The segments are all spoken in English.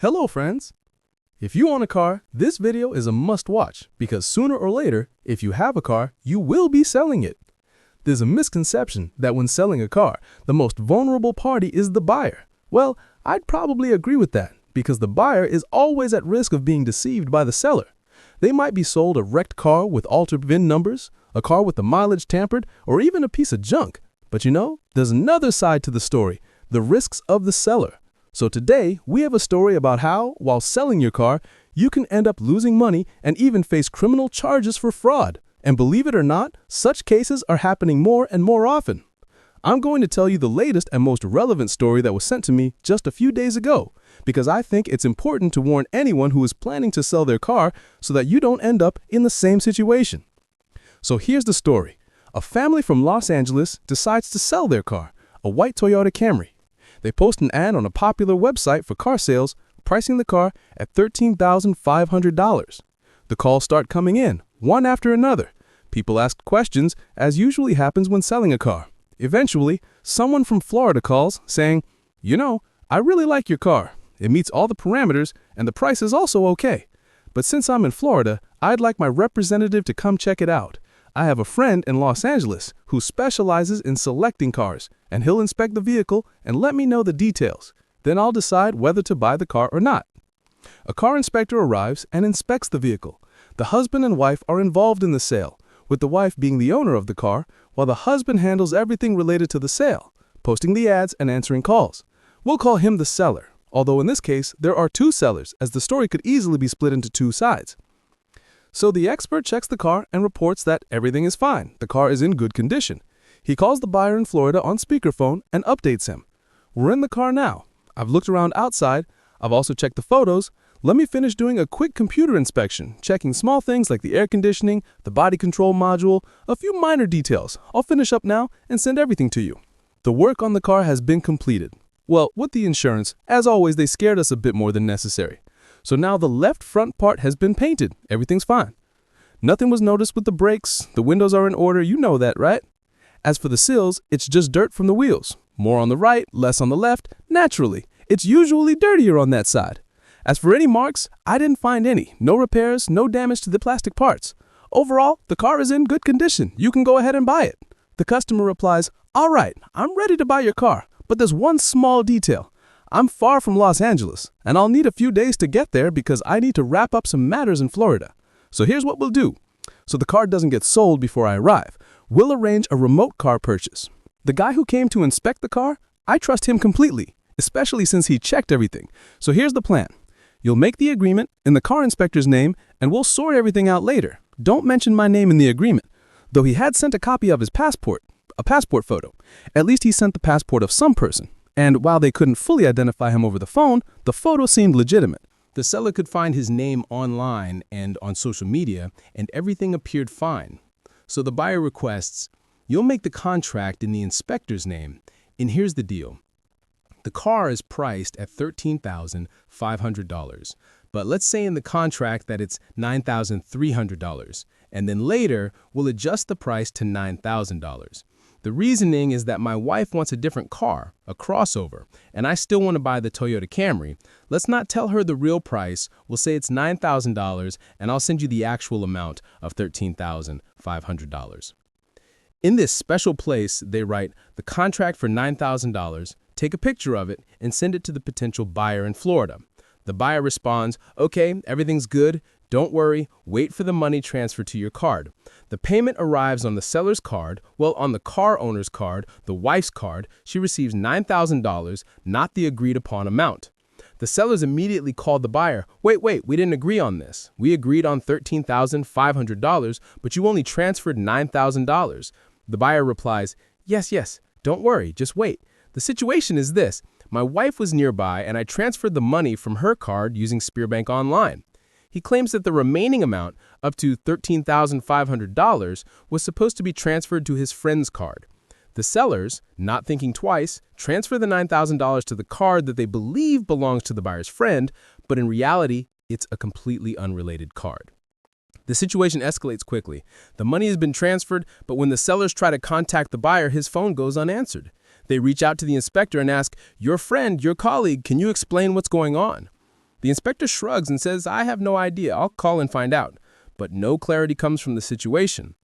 Hello friends! If you own a car, this video is a must-watch because sooner or later, if you have a car, you will be selling it. There's a misconception that when selling a car, the most vulnerable party is the buyer. Well, I'd probably agree with that because the buyer is always at risk of being deceived by the seller. They might be sold a wrecked car with altered VIN numbers, a car with the mileage tampered, or even a piece of junk. But you know, there's another side to the story, the risks of the seller. So today, we have a story about how, while selling your car, you can end up losing money and even face criminal charges for fraud. And believe it or not, such cases are happening more and more often. I'm going to tell you the latest and most relevant story that was sent to me just a few days ago, because I think it's important to warn anyone who is planning to sell their car so that you don't end up in the same situation. So here's the story. A family from Los Angeles decides to sell their car, a white Toyota Camry. They post an ad on a popular website for car sales, pricing the car at $13,500. The calls start coming in, one after another. People ask questions, as usually happens when selling a car. Eventually, someone from Florida calls, saying, "You know, I really like your car. It meets all the parameters, and the price is also okay. But since I'm in Florida, I'd like my representative to come check it out. I have a friend in Los Angeles who specializes in selecting cars, and he'll inspect the vehicle and let me know the details. Then I'll decide whether to buy the car or not." A car inspector arrives and inspects the vehicle. The husband and wife are involved in the sale, with the wife being the owner of the car, while the husband handles everything related to the sale, posting the ads and answering calls. We'll call him the seller, although in this case, there are two sellers, as the story could easily be split into two sides. So the expert checks the car and reports that everything is fine. The car is in good condition. He calls the buyer in Florida on speakerphone and updates him. "We're in the car now. I've looked around outside. I've also checked the photos. Let me finish doing a quick computer inspection, checking small things like the air conditioning, the body control module, a few minor details. I'll finish up now and send everything to you." The work on the car has been completed. Well, with the insurance, as always, they scared us a bit more than necessary. So now the left front part has been painted. Everything's fine. Nothing was noticed with the brakes. The windows are in order. You know that, right? As for the sills, it's just dirt from the wheels. More on the right, less on the left. Naturally, it's usually dirtier on that side. As for any marks, I didn't find any. No repairs, no damage to the plastic parts. Overall, the car is in good condition. You can go ahead and buy it. The customer replies, "All right, I'm ready to buy your car, but there's one small detail. I'm far from Los Angeles, and I'll need a few days to get there because I need to wrap up some matters in Florida. So here's what we'll do. So the car doesn't get sold before I arrive. We'll arrange a remote car purchase. The guy who came to inspect the car, I trust him completely, especially since he checked everything. So here's the plan. You'll make the agreement in the car inspector's name, and we'll sort everything out later. Don't mention my name in the agreement." Though he had sent a copy of his passport, a passport photo. At least he sent the passport of some person. And while they couldn't fully identify him over the phone, the photo seemed legitimate. The seller could find his name online and on social media, and everything appeared fine. So the buyer requests, "You'll make the contract in the inspector's name, and here's the deal. The car is priced at $13,500, but let's say in the contract that it's $9,300, and then later we'll adjust the price to $9,000. The reasoning is that my wife wants a different car, a crossover, and I still want to buy the Toyota Camry. Let's not tell her the real price. We'll say it's $9,000, and I'll send you the actual amount of $13,500. In this special place, they write the contract for $9,000, take a picture of it, and send it to the potential buyer in Florida. The buyer responds, "Okay, everything's good. Don't worry, wait for the money transfer to your card." The payment arrives on the seller's card, while on the car owner's card, the wife's card, she receives $9,000, not the agreed upon amount. The sellers immediately called the buyer, Wait, we didn't agree on this. We agreed on $13,500, but you only transferred $9,000. The buyer replies, Yes, don't worry, just wait. The situation is this. My wife was nearby, and I transferred the money from her card using Spearbank Online. He claims that the remaining amount, up to $13,500, was supposed to be transferred to his friend's card. The sellers, not thinking twice, transfer the $9,000 to the card that they believe belongs to the buyer's friend, but in reality, it's a completely unrelated card. The situation escalates quickly. The money has been transferred, but when the sellers try to contact the buyer, his phone goes unanswered. They reach out to the inspector and ask, "Your friend, your colleague, can you explain what's going on?" The inspector shrugs and says, "I have no idea. I'll call and find out." But no clarity comes from the situation.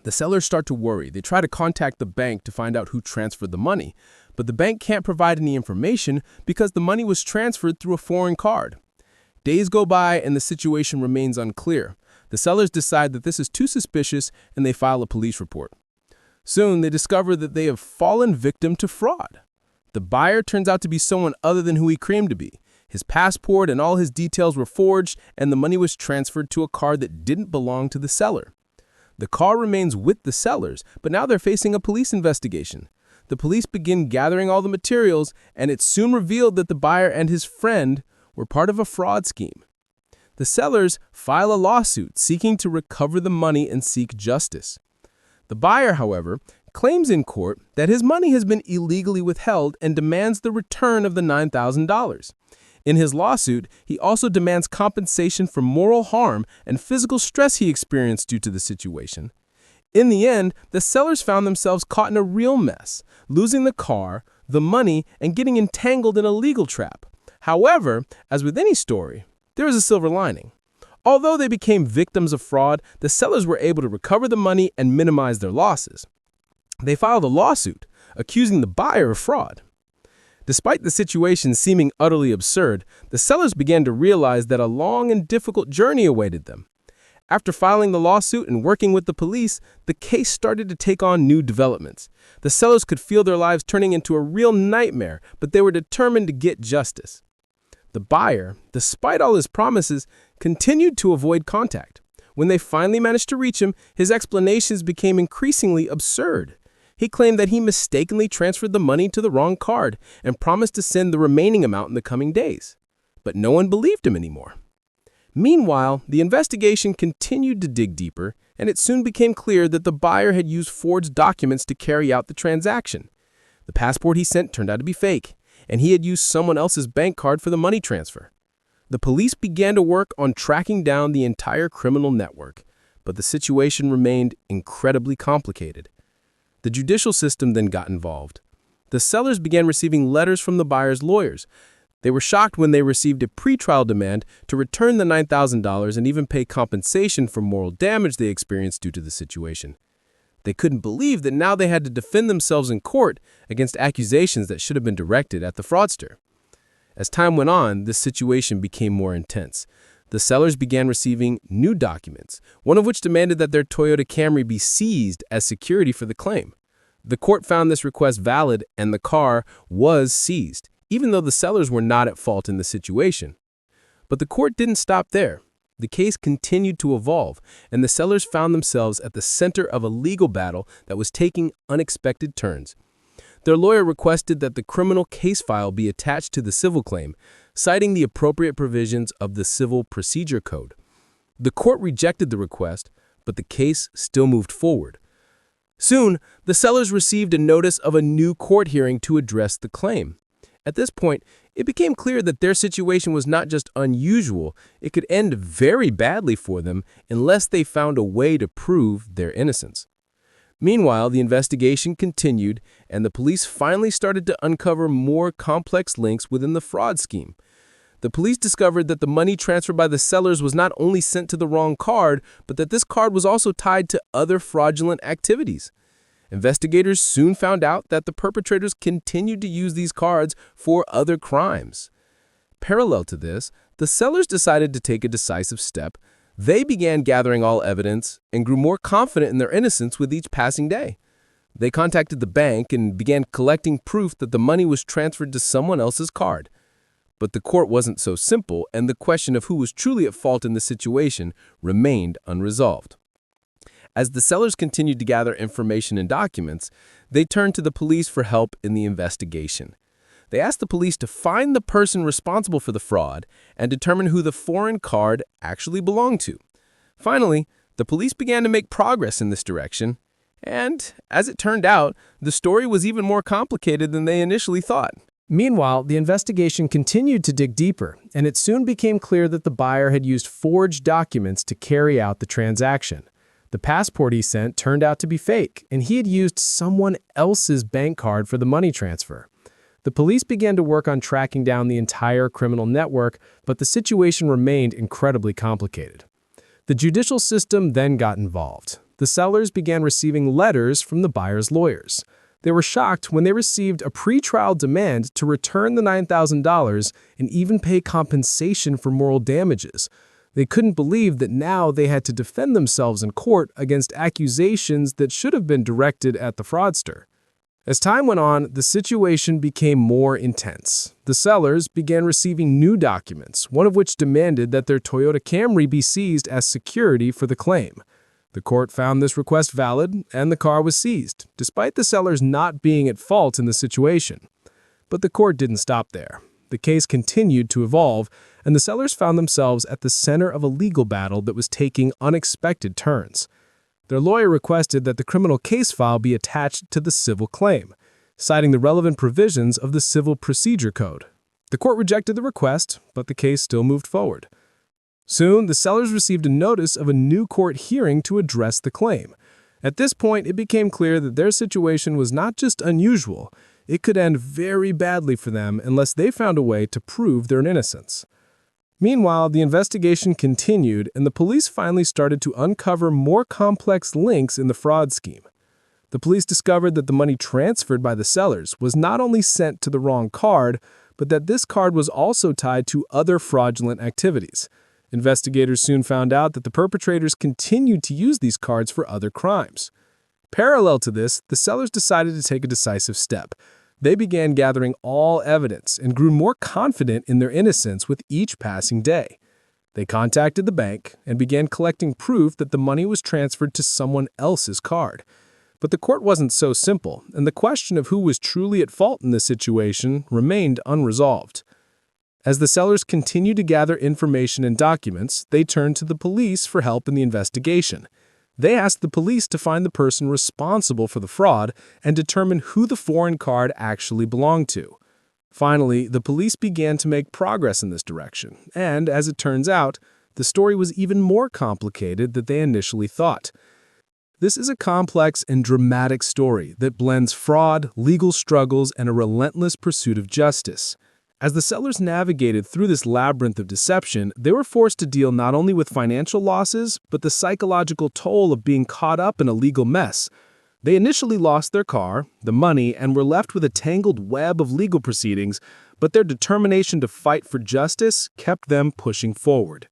The sellers start to worry. They try to contact the bank to find out who transferred the money, but the bank can't provide any information because the money was transferred through a foreign card. Days go by and the situation remains unclear. The sellers decide that this is too suspicious and they file a police report. Soon, they discover that they have fallen victim to fraud. The buyer turns out to be someone other than who he claimed to be. His passport and all his details were forged, and the money was transferred to a card that didn't belong to the seller. The car remains with the sellers, but now they're facing a police investigation. The police begin gathering all the materials, and it's soon revealed that the buyer and his friend were part of a fraud scheme. The sellers file a lawsuit seeking to recover the money and seek justice. The buyer, however, claims in court that his money has been illegally withheld and demands the return of the $9,000. In his lawsuit, he also demands compensation for moral harm and physical stress he experienced due to the situation. In the end, the sellers found themselves caught in a real mess, losing the car, the money, and getting entangled in a legal trap. However, as with any story, there is a silver lining. Although they became victims of fraud, the sellers were able to recover the money and minimize their losses. They filed a lawsuit, accusing the buyer of fraud. Despite the situation seeming utterly absurd, the sellers began to realize that a long and difficult journey awaited them. After filing the lawsuit and working with the police, the case started to take on new developments. The sellers could feel their lives turning into a real nightmare, but they were determined to get justice. The buyer, despite all his promises, continued to avoid contact. When they finally managed to reach him, his explanations became increasingly absurd. He claimed that he mistakenly transferred the money to the wrong card and promised to send the remaining amount in the coming days. But no one believed him anymore. Meanwhile, the investigation continued to dig deeper, and it soon became clear that the buyer had used forged documents to carry out the transaction. The passport he sent turned out to be fake, and he had used someone else's bank card for the money transfer. The police began to work on tracking down the entire criminal network, but the situation remained incredibly complicated. The judicial system then got involved. The sellers began receiving letters from the buyer's lawyers. They were shocked when they received a pretrial demand to return the $9,000 and even pay compensation for moral damage they experienced due to the situation. They couldn't believe that now they had to defend themselves in court against accusations that should have been directed at the fraudster. As time went on, this situation became more intense. The sellers began receiving new documents, one of which demanded that their Toyota Camry be seized as security for the claim. The court found this request valid and the car was seized, even though the sellers were not at fault in the situation. But the court didn't stop there. The case continued to evolve, and the sellers found themselves at the center of a legal battle that was taking unexpected turns. Their lawyer requested that the criminal case file be attached to the civil claim, citing the appropriate provisions of the Civil Procedure Code. The court rejected the request, but the case still moved forward. Soon, the sellers received a notice of a new court hearing to address the claim. At this point, it became clear that their situation was not just unusual, it could end very badly for them unless they found a way to prove their innocence. Meanwhile, the investigation continued, and the police finally started to uncover more complex links within the fraud scheme. The police discovered that the money transferred by the sellers was not only sent to the wrong card, but that this card was also tied to other fraudulent activities. Investigators soon found out that the perpetrators continued to use these cards for other crimes. Parallel to this, the sellers decided to take a decisive step. They began gathering all evidence and grew more confident in their innocence with each passing day. They contacted the bank and began collecting proof that the money was transferred to someone else's card. But the court wasn't so simple, and the question of who was truly at fault in the situation remained unresolved. As the sellers continued to gather information and documents, they turned to the police for help in the investigation. They asked the police to find the person responsible for the fraud and determine who the foreign card actually belonged to. Finally, the police began to make progress in this direction, and, as it turned out, the story was even more complicated than they initially thought. Meanwhile, the investigation continued to dig deeper, and it soon became clear that the buyer had used forged documents to carry out the transaction. The passport he sent turned out to be fake, and he had used someone else's bank card for the money transfer. The police began to work on tracking down the entire criminal network, but the situation remained incredibly complicated. The judicial system then got involved. The sellers began receiving letters from the buyer's lawyers. They were shocked when they received a pretrial demand to return the $9,000 and even pay compensation for moral damages. They couldn't believe that now they had to defend themselves in court against accusations that should have been directed at the fraudster. As time went on, the situation became more intense. The sellers began receiving new documents, one of which demanded that their Toyota Camry be seized as security for the claim. The court found this request valid, and the car was seized, despite the sellers not being at fault in the situation. But the court didn't stop there. The case continued to evolve, and the sellers found themselves at the center of a legal battle that was taking unexpected turns. Their lawyer requested that the criminal case file be attached to the civil claim, citing the relevant provisions of the Civil Procedure Code. The court rejected the request, but the case still moved forward. Soon, the sellers received a notice of a new court hearing to address the claim. At this point, it became clear that their situation was not just unusual, it could end very badly for them unless they found a way to prove their innocence. Meanwhile, the investigation continued, and the police finally started to uncover more complex links in the fraud scheme. The police discovered that the money transferred by the sellers was not only sent to the wrong card, but that this card was also tied to other fraudulent activities. Investigators soon found out that the perpetrators continued to use these cards for other crimes. Parallel to this, the sellers decided to take a decisive step. They began gathering all evidence and grew more confident in their innocence with each passing day. They contacted the bank and began collecting proof that the money was transferred to someone else's card. But the court wasn't so simple, and the question of who was truly at fault in this situation remained unresolved. As the sellers continued to gather information and documents, they turned to the police for help in the investigation. They asked the police to find the person responsible for the fraud and determine who the foreign card actually belonged to. Finally, the police began to make progress in this direction, and as it turns out, the story was even more complicated than they initially thought. This is a complex and dramatic story that blends fraud, legal struggles, and a relentless pursuit of justice. As the sellers navigated through this labyrinth of deception, they were forced to deal not only with financial losses, but the psychological toll of being caught up in a legal mess. They initially lost their car, the money, and were left with a tangled web of legal proceedings, but their determination to fight for justice kept them pushing forward.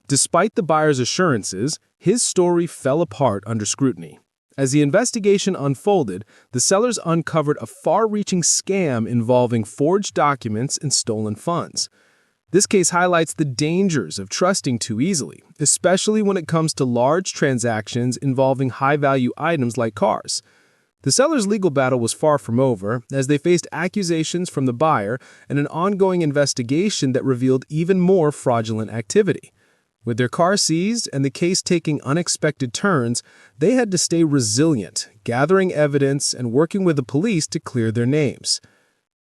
Despite the buyer's assurances, his story fell apart under scrutiny. As the investigation unfolded, the sellers uncovered a far-reaching scam involving forged documents and stolen funds. This case highlights the dangers of trusting too easily, especially when it comes to large transactions involving high-value items like cars. The sellers' legal battle was far from over, as they faced accusations from the buyer and an ongoing investigation that revealed even more fraudulent activity. With their car seized and the case taking unexpected turns, they had to stay resilient, gathering evidence and working with the police to clear their names.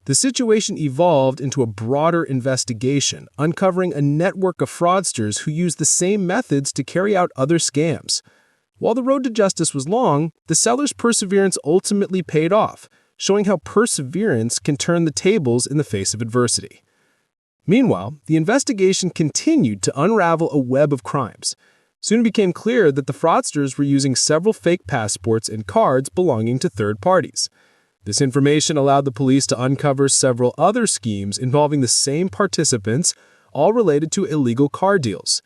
The situation evolved into a broader investigation, uncovering a network of fraudsters who used the same methods to carry out other scams. While the road to justice was long, the sellers' perseverance ultimately paid off, showing how perseverance can turn the tables in the face of adversity. Meanwhile, the investigation continued to unravel a web of crimes. Soon it became clear that the fraudsters were using several fake passports and cards belonging to third parties. This information allowed the police to uncover several other schemes involving the same participants, all related to illegal car deals.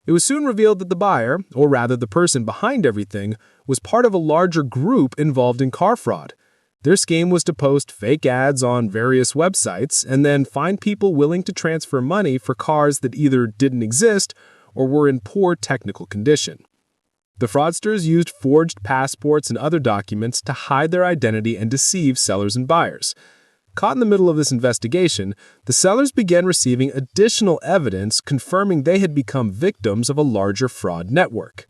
It was soon revealed that the buyer, or rather the person behind everything, was part of a larger group involved in car fraud. Their scheme was to post fake ads on various websites and then find people willing to transfer money for cars that either didn't exist or were in poor technical condition. The fraudsters used forged passports and other documents to hide their identity and deceive sellers and buyers. Caught in the middle of this investigation, the sellers began receiving additional evidence confirming they had become victims of a larger fraud network.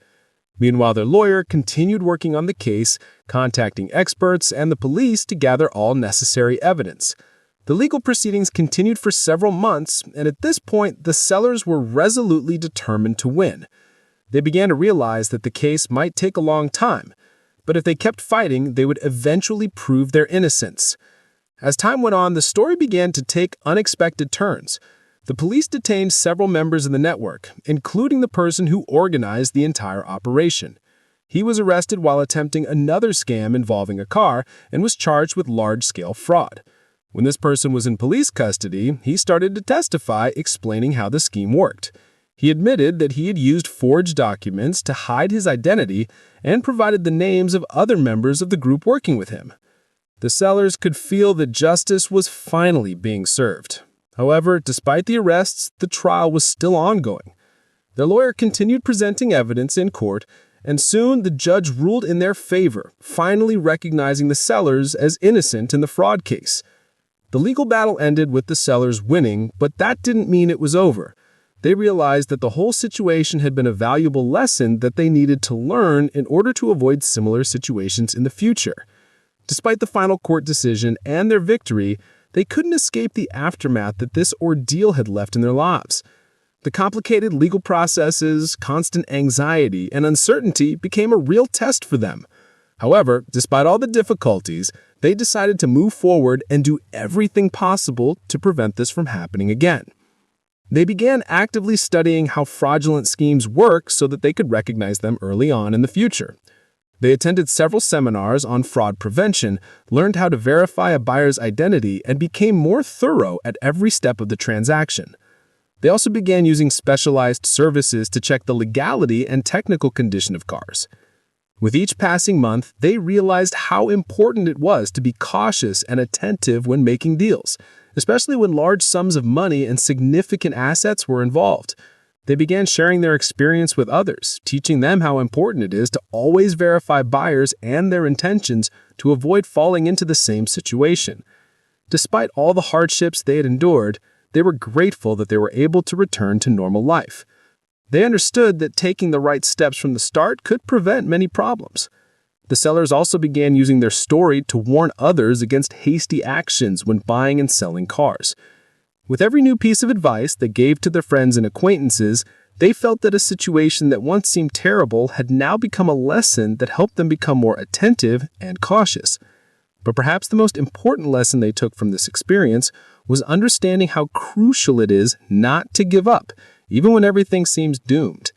Meanwhile, their lawyer continued working on the case, contacting experts and the police to gather all necessary evidence. The legal proceedings continued for several months, and at this point, the sellers were resolutely determined to win. They began to realize that the case might take a long time, but if they kept fighting, they would eventually prove their innocence. As time went on, the story began to take unexpected turns. The police detained several members of the network, including the person who organized the entire operation. He was arrested while attempting another scam involving a car and was charged with large-scale fraud. When this person was in police custody, he started to testify, explaining how the scheme worked. He admitted that he had used forged documents to hide his identity and provided the names of other members of the group working with him. The sellers could feel that justice was finally being served. However, despite the arrests, the trial was still ongoing. Their lawyer continued presenting evidence in court, and soon the judge ruled in their favor, finally recognizing the sellers as innocent in the fraud case. The legal battle ended with the sellers winning, but that didn't mean it was over. They realized that the whole situation had been a valuable lesson that they needed to learn in order to avoid similar situations in the future. Despite the final court decision and their victory, they couldn't escape the aftermath that this ordeal had left in their lives. The complicated legal processes, constant anxiety, and uncertainty became a real test for them. However, despite all the difficulties, they decided to move forward and do everything possible to prevent this from happening again. They began actively studying how fraudulent schemes work so that they could recognize them early on in the future. They attended several seminars on fraud prevention, learned how to verify a buyer's identity, and became more thorough at every step of the transaction. They also began using specialized services to check the legality and technical condition of cars. With each passing month, they realized how important it was to be cautious and attentive when making deals, especially when large sums of money and significant assets were involved. They began sharing their experience with others, teaching them how important it is to always verify buyers and their intentions to avoid falling into the same situation. Despite all the hardships they had endured, they were grateful that they were able to return to normal life. They understood that taking the right steps from the start could prevent many problems. The sellers also began using their story to warn others against hasty actions when buying and selling cars. With every new piece of advice they gave to their friends and acquaintances, they felt that a situation that once seemed terrible had now become a lesson that helped them become more attentive and cautious. But perhaps the most important lesson they took from this experience was understanding how crucial it is not to give up, even when everything seems doomed.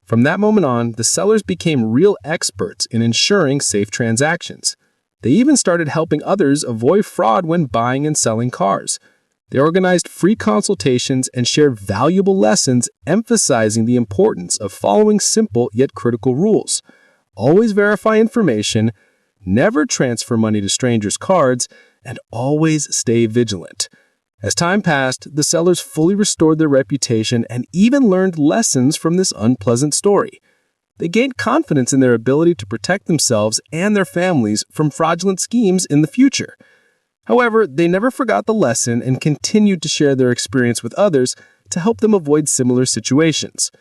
From that moment on, the sellers became real experts in ensuring safe transactions. They even started helping others avoid fraud when buying and selling cars. They organized free consultations and shared valuable lessons, emphasizing the importance of following simple yet critical rules. Always verify information, never transfer money to strangers' cards, and always stay vigilant. As time passed, the sellers fully restored their reputation and even learned lessons from this unpleasant story. They gained confidence in their ability to protect themselves and their families from fraudulent schemes in the future. However, they never forgot the lesson and continued to share their experience with others to help them avoid similar situations.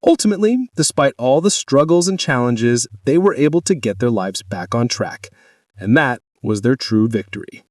Ultimately, despite all the struggles and challenges, they were able to get their lives back on track. And that was their true victory.